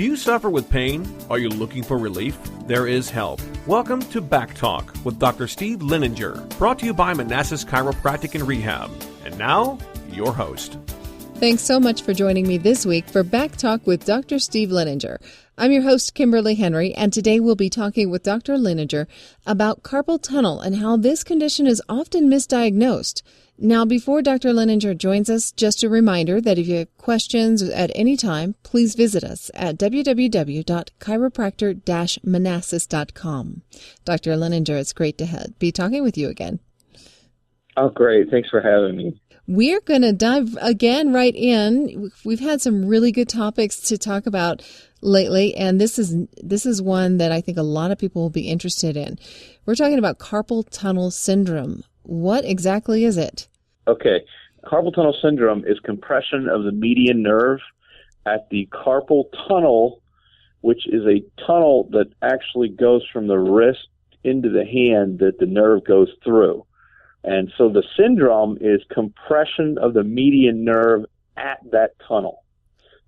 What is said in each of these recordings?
Do you suffer with pain? Are you looking for relief? There is help. Welcome to BackTalk with Dr. Steve Lininger, brought to you by Manassas Chiropractic and Rehab. And now, your host. Thanks so much for joining me this week for BackTalk with Dr. Steve Lininger. I'm your host, Kimberly Henrie, and today we'll be talking with Dr. Lininger about carpal tunnel and how this condition is often misdiagnosed. Now, before Dr. Lininger joins us, just a reminder that if you have questions at any time, please visit us at www.chiropractor-manassas.com. Dr. Lininger, it's great to be talking with you again. Oh, great. Thanks for having me. We're going to dive again right in. We've had some really good topics to talk about lately, and this is one that I think a lot of people will be interested in. We're talking about carpal tunnel syndrome. What exactly is it? Okay. Carpal tunnel syndrome is compression of the median nerve at the carpal tunnel, which is a tunnel that actually goes from the wrist into the hand that the nerve goes through. And so the syndrome is compression of the median nerve at that tunnel,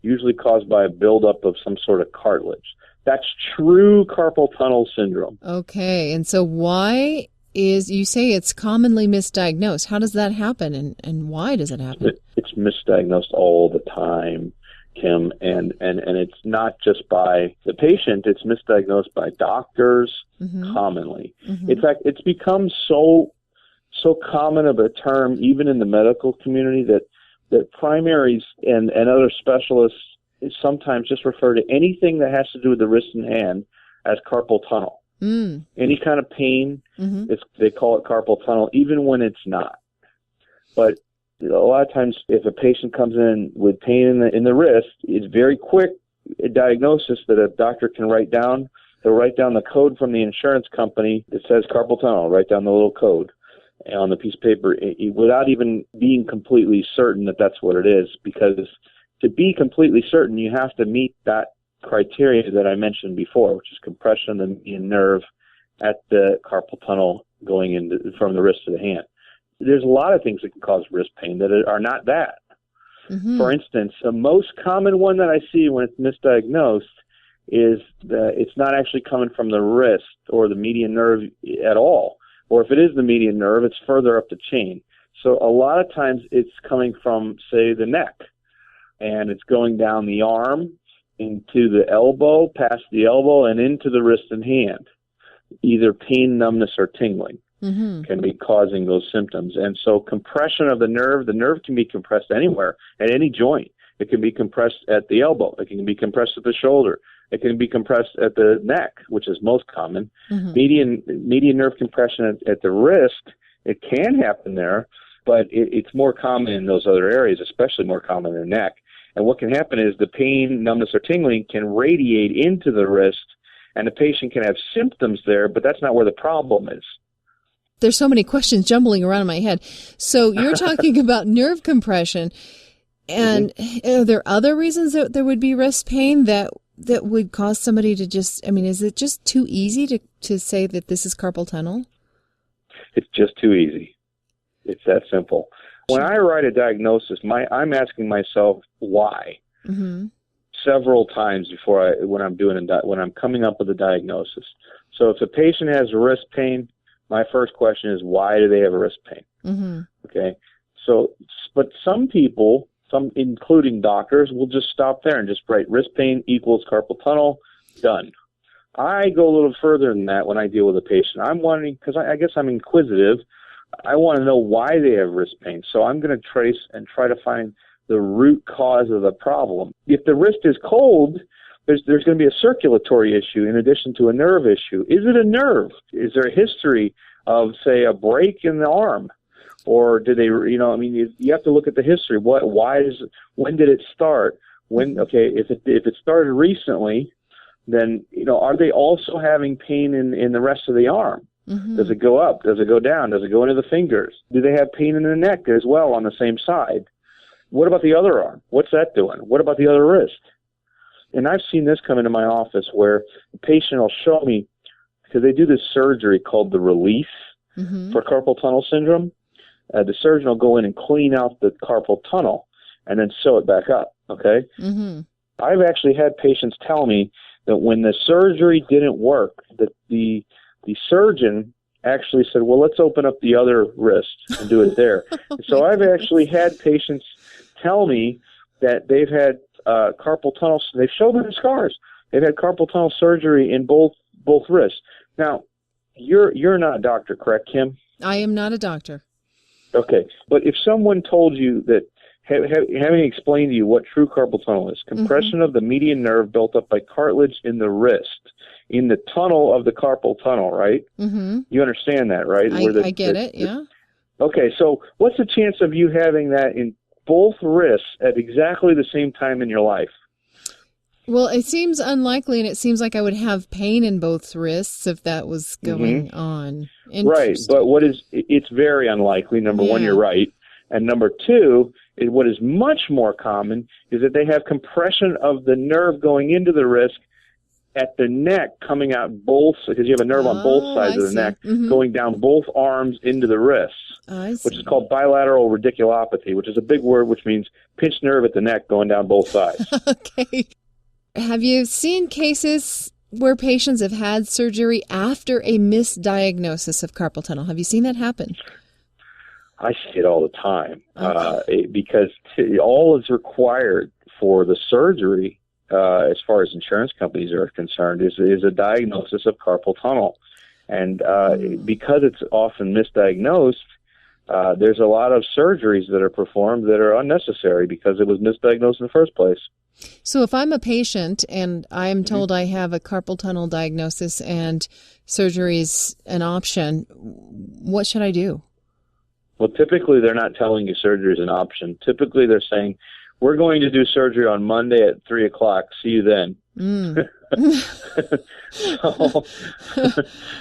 usually caused by a buildup of some sort of cartilage. That's true carpal tunnel syndrome. Okay. And so why you say it's commonly misdiagnosed. How does that happen, and why does it happen? It's misdiagnosed all the time, Kim, and it's not just by the patient. It's misdiagnosed by doctors commonly. Mm-hmm. In fact, it's become so common of a term, even in the medical community, that primaries and other specialists sometimes just refer to anything that has to do with the wrist and hand as carpal tunnel. Any kind of pain, they call it carpal tunnel, even when it's not. But a lot of times, if a patient comes in with pain in the wrist, it's very quick a diagnosis that a doctor can write down. They'll write down the code from the insurance company that says carpal tunnel, write down the little code on the piece of paper without even being completely certain that that's what it is, because to be completely certain, you have to meet that criteria that I mentioned before, which is compression of the median nerve at the carpal tunnel going from the wrist to the hand. There's a lot of things that can cause wrist pain that are not that. Mm-hmm. For instance, the most common one that I see when it's misdiagnosed is that it's not actually coming from the wrist or the median nerve at all. Or if it is the median nerve, it's further up the chain. So a lot of times it's coming from, say, the neck, and it's going down the arm, into the elbow, past the elbow, and into the wrist and hand. Either pain, numbness, or tingling can be causing those symptoms. And so compression of the nerve can be compressed anywhere, at any joint. It can be compressed at the elbow. It can be compressed at the shoulder. It can be compressed at the neck, which is most common. Median nerve compression at the wrist, it can happen there, but it's more common in those other areas, especially more common in the neck. And what can happen is the pain, numbness, or tingling can radiate into the wrist, and the patient can have symptoms there, but that's not where the problem is. There's so many questions jumbling around in my head. So you're talking about nerve compression, and are there other reasons that there would be wrist pain that would cause somebody to is it just too easy to say that this is carpal tunnel? It's just too easy. It's that simple. When I write a diagnosis, I'm asking myself why several times when I'm coming up with a diagnosis. So if a patient has wrist pain, my first question is, why do they have wrist pain? Okay. So, but some people, including doctors, will just stop there and just write wrist pain equals carpal tunnel, done. I go a little further than that when I deal with a patient. I'm wondering, because I guess I'm inquisitive, I want to know why they have wrist pain. So I'm going to trace and try to find the root cause of the problem. If the wrist is cold, there's going to be a circulatory issue in addition to a nerve issue. Is it a nerve? Is there a history of, say, a break in the arm? Or did they, you have to look at the history. When did it start? If it started recently, then, are they also having pain in the rest of the arm? Does it go up? Does it go down? Does it go into the fingers? Do they have pain in the neck as well on the same side? What about the other arm? What's that doing? What about the other wrist? And I've seen this come into my office where the patient will show me, because they do this surgery called the release for carpal tunnel syndrome. The surgeon will go in and clean out the carpal tunnel and then sew it back up, okay? I've actually had patients tell me that when the surgery didn't work, that the surgeon actually said, well, let's open up the other wrist and do it there. So I've actually had patients tell me that they've had carpal tunnel. They've showed me the scars. They've had carpal tunnel surgery in both wrists. Now, you're not a doctor, correct, Kim? I am not a doctor. Okay, but if someone told you that, having explained to you what true carpal tunnel is, compression of the median nerve built up by cartilage in the wrist, in the tunnel of the carpal tunnel, right? Mm-hmm. You understand that, right? I get it, yeah. Okay, so what's the chance of you having that in both wrists at exactly the same time in your life? Well, it seems unlikely, and it seems like I would have pain in both wrists if that was going on. Right, but it's very unlikely. Number one, you're right. And number two, what is much more common is that they have compression of the nerve going into the wrist at the neck, coming out both, because you have a nerve on both sides of the neck, going down both arms into the wrists, which is called bilateral radiculopathy, which is a big word, which means pinched nerve at the neck going down both sides. Okay. Have you seen cases where patients have had surgery after a misdiagnosis of carpal tunnel? Have you seen that happen? I see it all the time, because all is required for the surgery, as far as insurance companies are concerned, is a diagnosis of carpal tunnel. And because it's often misdiagnosed, there's a lot of surgeries that are performed that are unnecessary because it was misdiagnosed in the first place. So if I'm a patient and I'm told I have a carpal tunnel diagnosis and surgery is an option, what should I do? Well, typically they're not telling you surgery is an option. Typically they're saying, we're going to do surgery on Monday at 3 o'clock. See you then.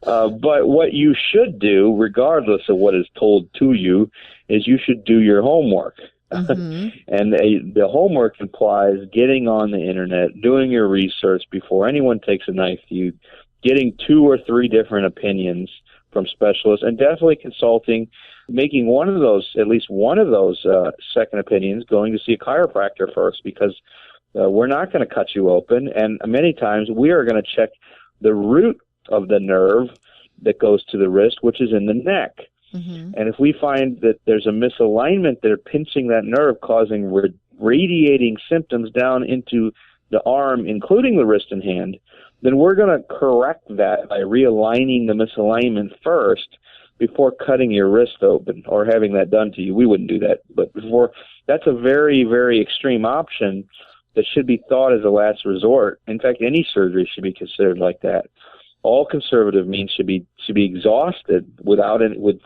But what you should do, regardless of what is told to you, is you should do your homework. And the homework implies getting on the internet, doing your research before anyone takes a knife to you, getting 2 or 3 different opinions from specialists, and definitely consulting, making at least one of those second opinions, going to see a chiropractor first, because we're not going to cut you open. And many times we are going to check the root of the nerve that goes to the wrist, which is in the neck. And if we find that there's a misalignment, they're pinching that nerve, causing radiating symptoms down into the arm, including the wrist and hand, then we're going to correct that by realigning the misalignment first before cutting your wrist open or having that done to you. We wouldn't do that. But that's a very, very extreme option that should be thought as a last resort. In fact, any surgery should be considered like that. All conservative means should be exhausted with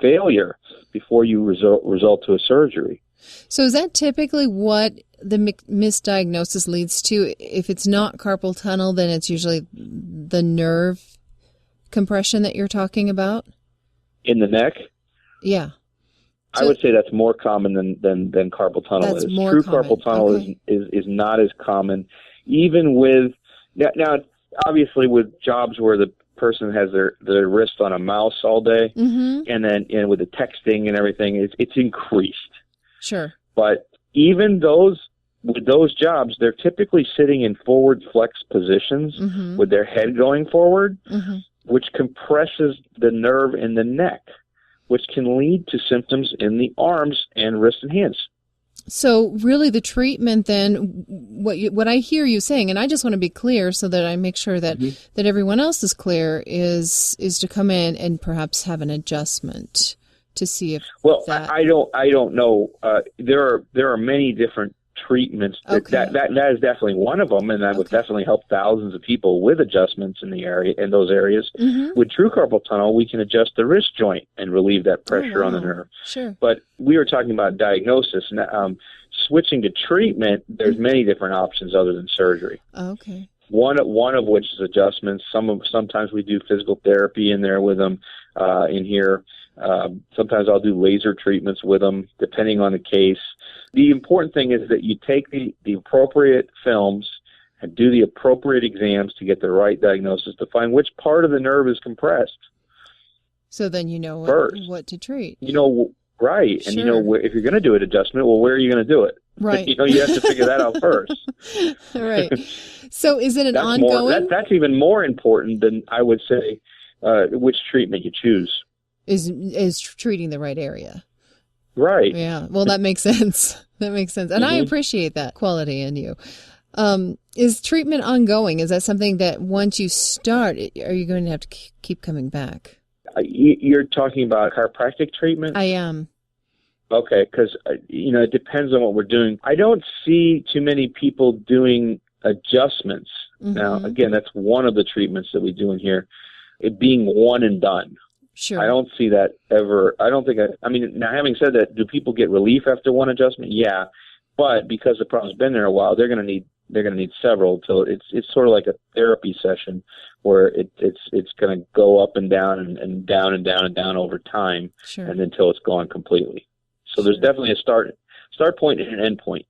failure before you result to a surgery. So is that typically what the misdiagnosis leads to? If it's not carpal tunnel, then it's usually the nerve compression that you're talking about? In the neck? Yeah. So I would say that's more common than carpal tunnel is. True carpal tunnel is not as common, even with now obviously with jobs where the person has their wrist on a mouse all day, and then with the texting and everything, it's increased. Sure. But even with those jobs, they're typically sitting in forward flex positions with their head going forward, which compresses the nerve in the neck, which can lead to symptoms in the arms and wrists and hands. So really the treatment then, what I hear you saying, and I just want to be clear so that I make sure that, that everyone else is clear, is to come in and perhaps have an adjustment to see if I don't know. There are many different treatments. That is definitely one of them, and that would definitely help thousands of people with adjustments in those areas. With true carpal tunnel, we can adjust the wrist joint and relieve that pressure on the nerve. Sure. But we were talking about diagnosis. Switching to treatment, there's many different options other than surgery. Okay. One of which is adjustments. Sometimes we do physical therapy in there with them in here. Sometimes I'll do laser treatments with them, depending on the case. The important thing is that you take the appropriate films and do the appropriate exams to get the right diagnosis to find which part of the nerve is compressed. So then you know what to treat. Right. And, Sure. if you're going to do an adjustment, well, where are you going to do it? Right. You have to figure that out first. Right. So is it an That's ongoing? That's even more important than, I would say, which treatment you choose. Is treating the right area. Right. Yeah. Well, that makes sense. That makes sense. And I appreciate that quality in you. Is treatment ongoing? Is that something that once you start, are you going to have to keep coming back? You're talking about chiropractic treatment? I am. Okay, because, it depends on what we're doing. I don't see too many people doing adjustments. Now, again, that's one of the treatments that we do in here, it being one and done. Sure. I don't see that ever. Now, having said that, do people get relief after one adjustment? Yeah, but because the problem's been there a while, they're going to need several till it's sort of like a therapy session where it's going to go up and down and down and down and down over time, Sure. and until it's gone completely. So there's definitely a start point and an end point,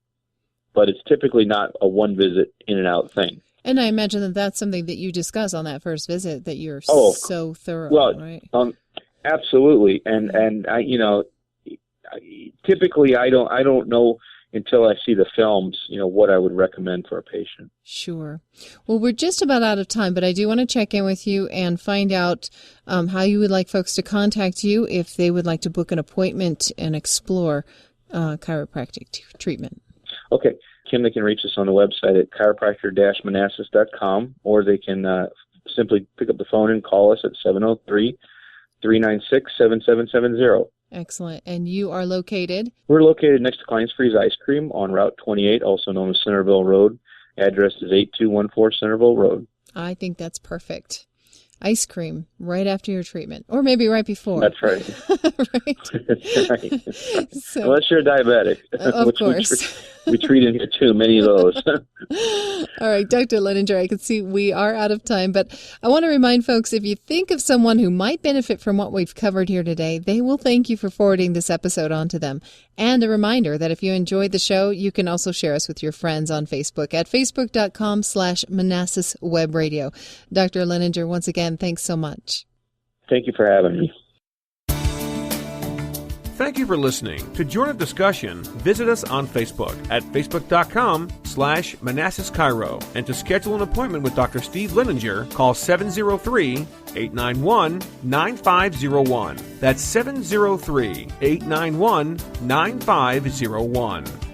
but it's typically not a one visit in and out thing. And I imagine that that's something that you discuss on that first visit, that you're so thorough, right? Absolutely. And I, typically I don't know until I see the films, what I would recommend for a patient. Sure. Well, we're just about out of time, but I do want to check in with you and find out how you would like folks to contact you if they would like to book an appointment and explore chiropractic treatment. Okay. Kim, they can reach us on the website at chiropractor-manassas.com, or they can simply pick up the phone and call us at 703-396-7770. Excellent. And you are located? We're located next to Klein's Freeze Ice Cream on Route 28, also known as Centerville Road. Address is 8214 Centerville Road. I think that's perfect. Ice cream right after your treatment, or maybe right before. That's right. Right. Right. So, unless you're diabetic. Of course. We treat in here too, many of those. All right, Dr. Leninger, I can see we are out of time, but I want to remind folks, if you think of someone who might benefit from what we've covered here today, they will thank you for forwarding this episode on to them. And a reminder that if you enjoyed the show, you can also share us with your friends on Facebook at facebook.com/Manassas Web Radio. Dr. Leninger, once again, thanks so much. Thank you for having me. Thank you for listening. To join a discussion, visit us on Facebook at facebook.com/Manassas Chiro. And to schedule an appointment with Dr. Steve Leninger, call 703-891-9501. That's 703-891-9501.